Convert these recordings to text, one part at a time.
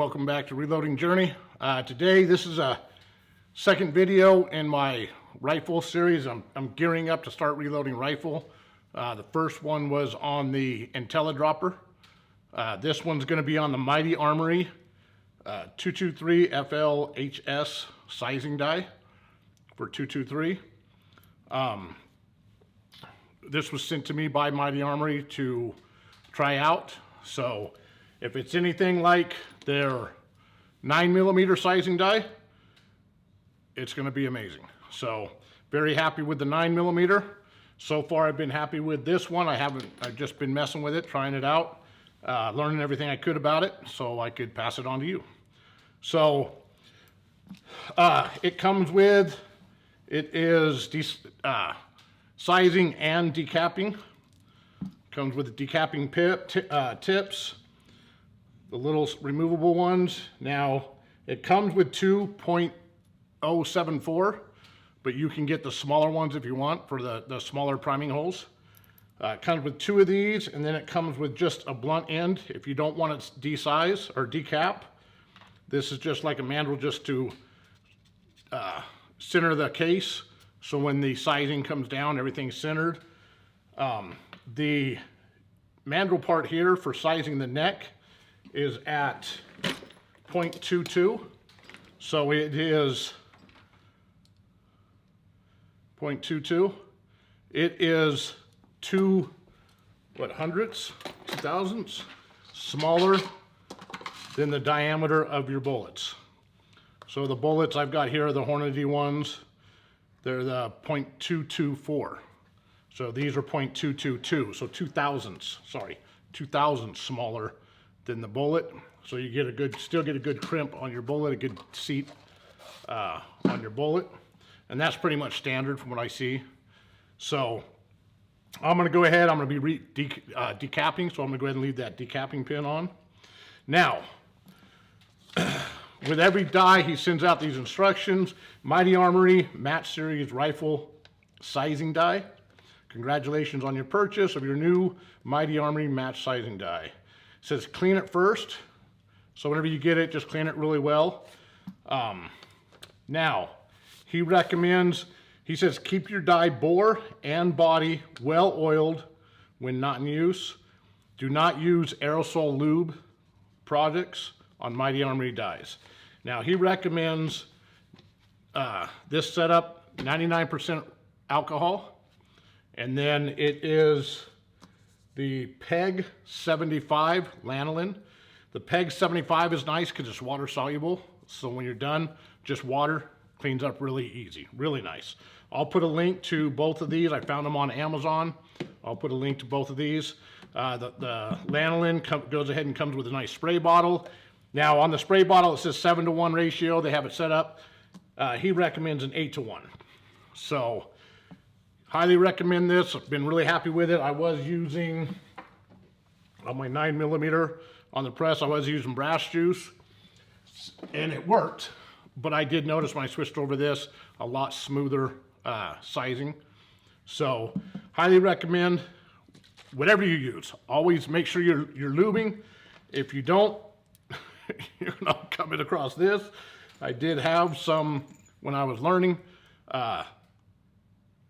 welcome back to Reloading Journey. Today this is a second video in my rifle series. I'm gearing up to start reloading rifle. The first one was on the IntelliDropper. This one's going to be on the Mighty Armory 223 FLHS sizing die for 223. This was sent to me by Mighty Armory to try out. So if it's anything like their 9mm sizing die, it's going to be amazing. So very happy with the 9mm. So far I've been happy with this one. I've just been messing with it, trying it out, learning everything I could about it so I could pass it on to you. So it comes with, it is sizing and decapping. Comes with the decapping tips, the little removable ones. Now, it comes with 2.074, but you can get the smaller ones if you want for the smaller priming holes. It comes with 2 of these, and then it comes with just a blunt end if you don't want it de-size or decap. This is just like a mandrel just to center the case, so when the sizing comes down, everything's centered. The mandrel part here for sizing the neck is at 0.22. So it is 0.22. It is 2 thousandths smaller than the diameter of your bullets. So the bullets I've got here are the Hornady ones. They're the 0.224. So these are 0.222, so 2 thousandths smaller than the bullet. So you get still get a good crimp on your bullet, a good seat on your bullet. And that's pretty much standard from what I see. So I'm gonna go ahead, I'm gonna be decapping, so I'm gonna go ahead and leave that decapping pin on. Now, with every die, he sends out these instructions. Mighty Armory Match Series Rifle Sizing Die. Congratulations on your purchase of your new Mighty Armory Match Sizing Die. It says clean it first. So whenever you get it, just clean it really well. Now, he says keep your die bore and body well oiled when not in use. Do not use aerosol lube products on Mighty Armory dies. Now he recommends this setup, 99% alcohol. And then it is the PEG 75 Lanolin. The PEG 75 is nice because it's water soluble. So when you're done, just water cleans up really easy, really nice. I'll put a link to both of these. I found them on Amazon. I'll put a link to both of these. The Lanolin goes ahead and comes with a nice spray bottle. Now on the spray bottle, it says 7-to-1 ratio. They have it set up. He recommends an 8-to-1. So highly recommend this. I've been really happy with it. I was using, on my 9mm on the press, I was using brass juice, and it worked. But I did notice when I switched over this, a lot smoother sizing. So highly recommend whatever you use. Always make sure you're lubing. If you don't, you're not coming across this. I did have some, when I was learning,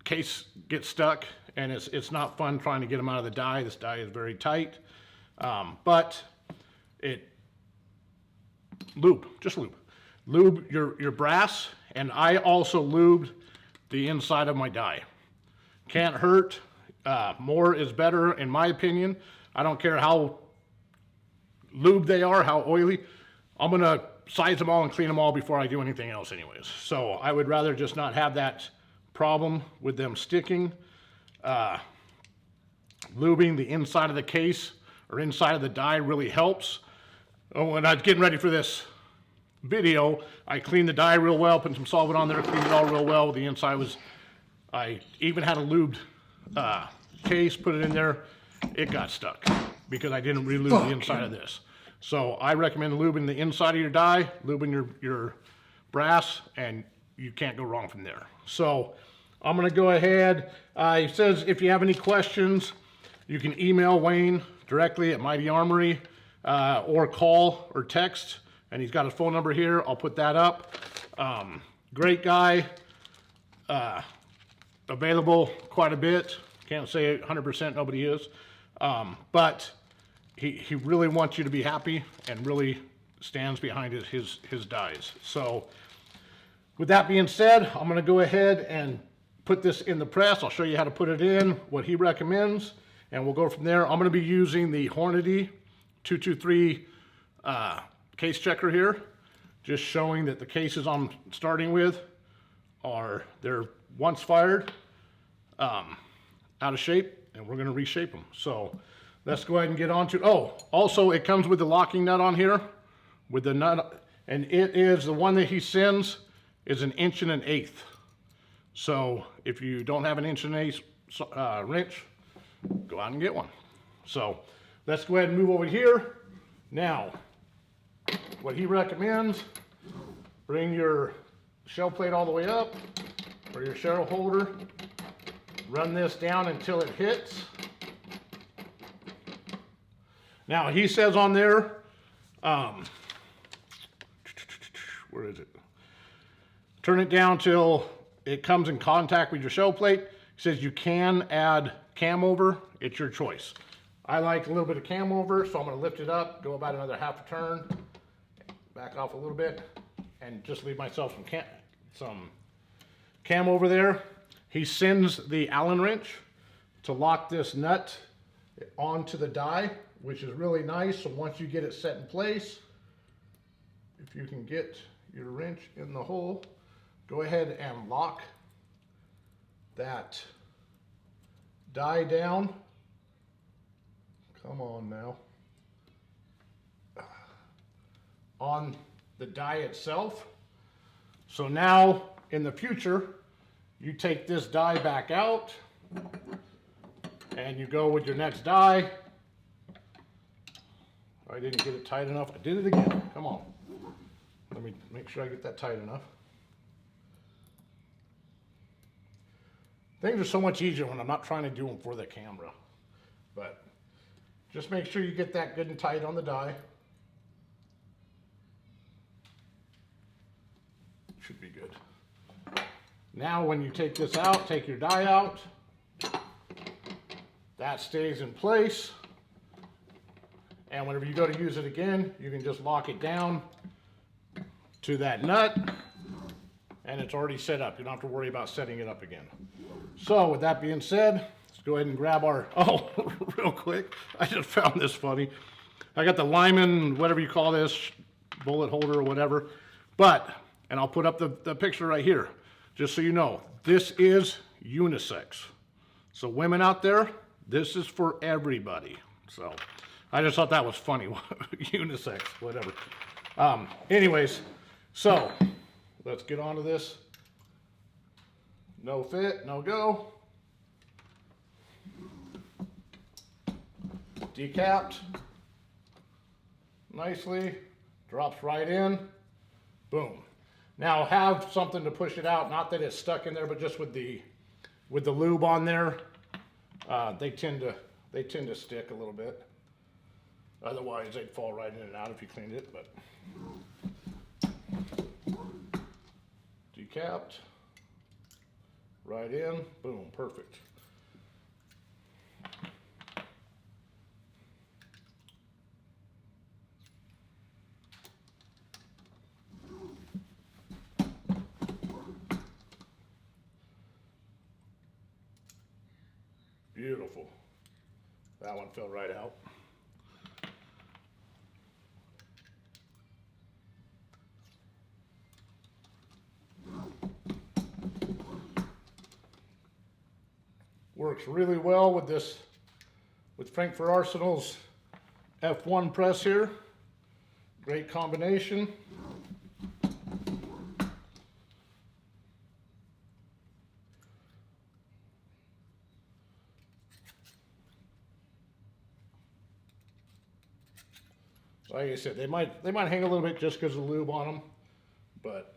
case gets stuck, and it's not fun trying to get them out of the die. This die is very tight, but just lube your brass, and I also lubed the inside of my die. Can't hurt. More is better in my opinion. I don't care how lubed they are, how oily. I'm gonna size them all and clean them all before I do anything else anyways. So I would rather just not have that problem with them sticking. Lubing the inside of the case or inside of the die really helps. When I was getting ready for this video, I cleaned the die real well, put some solvent on there, cleaned it all real well. The inside was, I even had a lubed case, put it in there. It got stuck because I didn't re-lube the inside of this. So I recommend lubing the inside of your die, lubing your brass, and you can't go wrong from there. So I'm gonna go ahead. He says if you have any questions, you can email Wayne directly at Mighty Armory, or call or text and he's got his phone number here. I'll put that up. Great guy, available quite a bit. Can't say 100%, nobody is, but he really wants you to be happy and really stands behind his dies. So with that being said, I'm gonna go ahead and put this in the press. I'll show you how to put it in, what he recommends, and we'll go from there. I'm gonna be using the Hornady 223 case checker here, just showing that the cases I'm starting with they're once fired, out of shape, and we're gonna reshape them. So let's go ahead and get on to, also it comes with the locking nut on here, with the nut, and it is the one that he sends is 1 1/8 inch. So if you don't have 1 1/8 inch wrench, go out and get one. So let's go ahead and move over here. Now, what he recommends, bring your shell plate all the way up, or your shell holder, run this down until it hits. Now he says on there, where is it? Turn it down till it comes in contact with your shell plate. He says you can add cam over, it's your choice. I like a little bit of cam over, so I'm gonna lift it up, go about another half a turn, back off a little bit, and just leave myself some cam over there. He sends the Allen wrench to lock this nut onto the die, which is really nice. So once you get it set in place, if you can get your wrench in the hole, go ahead and lock that die down. Come on now. On the die itself. So now in the future, you take this die back out and you go with your next die. I didn't get it tight enough. I did it again. Come on. Let me make sure I get that tight enough. Things are so much easier when I'm not trying to do them for the camera. But just make sure you get that good and tight on the die. Should be good. Now when you take this out, take your die out. That stays in place. And whenever you go to use it again, you can just lock it down to that nut, and it's already set up. You don't have to worry about setting it up again. So with that being said, let's go ahead and grab our, real quick, I just found this funny. I got the Lyman, whatever you call this, bullet holder or whatever, and I'll put up the picture right here, just so you know, this is unisex. So women out there, this is for everybody. So I just thought that was funny, unisex, whatever. Anyways, so let's get on to this. No fit, no go. Decapped nicely, drops right in, boom. Now have something to push it out, not that it's stuck in there, but just with the lube on there, they tend to stick a little bit. Otherwise, they'd fall right in and out if you cleaned it, but decapped, right in, boom, perfect. Beautiful. That one fell right out. Works really well with Frankfurt Arsenal's F1 press here. Great combination. Like I said, they might hang a little bit just because of the lube on them, but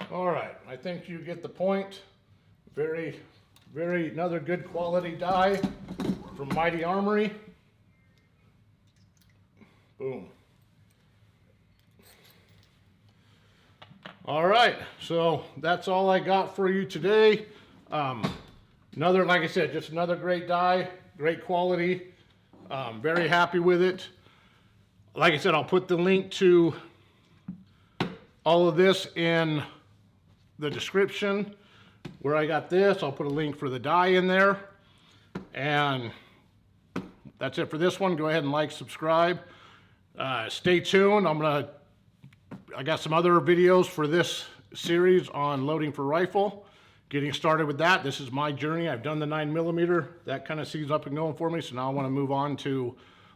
All right, I think you get the point. Very, another good quality die from Mighty Armory. Boom. All right, so that's all I got for you today. Another, like I said, just another great die, great quality. Very happy with it. Like I said, I'll put the link to all of this in the description where I got this. I'll put a link for the die in there. And that's it for this one. Go ahead and like, subscribe. Stay tuned. I got some other videos for this series on loading for rifle. Getting started with that. This is my journey. I've done the 9mm. That kind of sees up and going for me. So now I want to move on to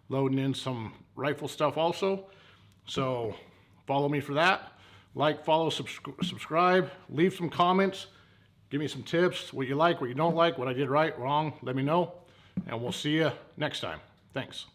loading in some rifle stuff also. So follow me for that. Like, follow, subscribe. Leave some comments. Give me some tips. What you like, what you don't like, what I did right, wrong. Let me know. And we'll see you next time. Thanks.